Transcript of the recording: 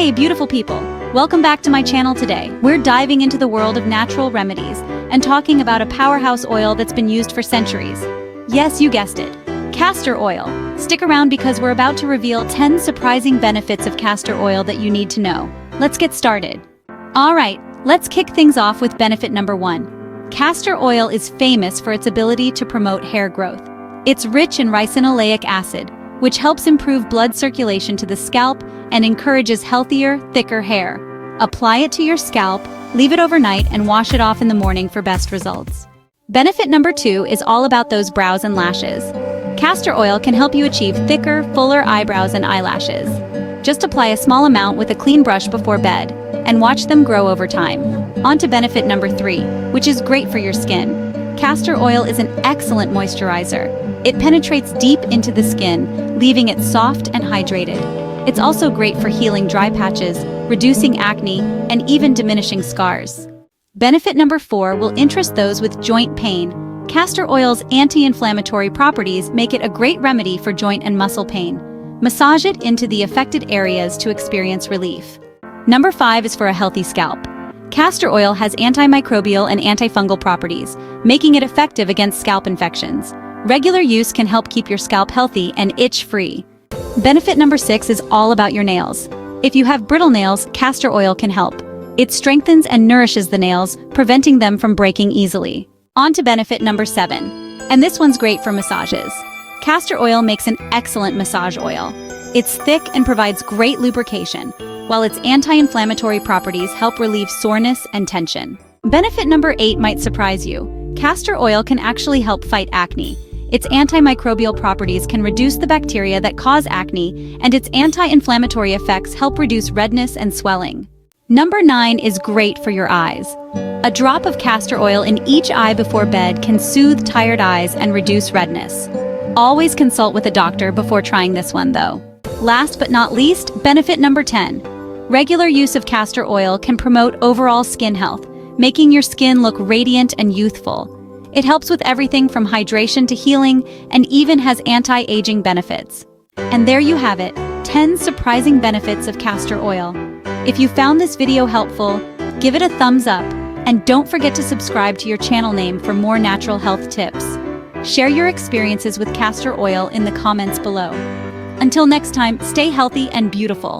Hey, beautiful people! Welcome back to my channel today. We're diving into the world of natural remedies and talking about a powerhouse oil that's been used for centuries. Yes, you guessed it. Castor oil. Stick around because we're about to reveal 10 surprising benefits of castor oil that you need to know. Let's get started. Alright, let's kick things off with benefit number 1. Castor oil is famous for its ability to promote hair growth. It's rich in ricinoleic acid, which helps improve blood circulation to the scalp and encourages healthier, thicker hair. Apply it to your scalp, leave it overnight, and wash it off in the morning for best results. Benefit number 2 is all about those brows and lashes. Castor oil can help you achieve thicker, fuller eyebrows and eyelashes. Just apply a small amount with a clean brush before bed, and watch them grow over time. On to benefit number 3, which is great for your skin. Castor oil is an excellent moisturizer. It penetrates deep into the skin, leaving it soft and hydrated. It's also great for healing dry patches, reducing acne, and even diminishing scars. Benefit number 4 will interest those with joint pain. Castor oil's anti-inflammatory properties make it a great remedy for joint and muscle pain. Massage it into the affected areas to experience relief. Number 5 is for a healthy scalp. Castor oil has antimicrobial and antifungal properties, making it effective against scalp infections. Regular use can help keep your scalp healthy and itch-free. Benefit number 6 is all about your nails. If you have brittle nails, castor oil can help. It strengthens and nourishes the nails, preventing them from breaking easily. On to benefit number 7, and this one's great for massages. Castor oil makes an excellent massage oil. It's thick and provides great lubrication, while its anti-inflammatory properties help relieve soreness and tension. Benefit number 8 might surprise you. Castor oil can actually help fight acne. Its antimicrobial properties can reduce the bacteria that cause acne, and its anti-inflammatory effects help reduce redness and swelling. Number 9 is great for your eyes. A drop of castor oil in each eye before bed can soothe tired eyes and reduce redness. Always consult with a doctor before trying this one, though. Last but not least, benefit number 10. Regular use of castor oil can promote overall skin health, making your skin look radiant and youthful. It helps with everything from hydration to healing and even has anti-aging benefits. And there you have it, 10 surprising benefits of castor oil. If you found this video helpful, give it a thumbs up and don't forget to subscribe to your channel name for more natural health tips. Share your experiences with castor oil in the comments below. Until next time, stay healthy and beautiful.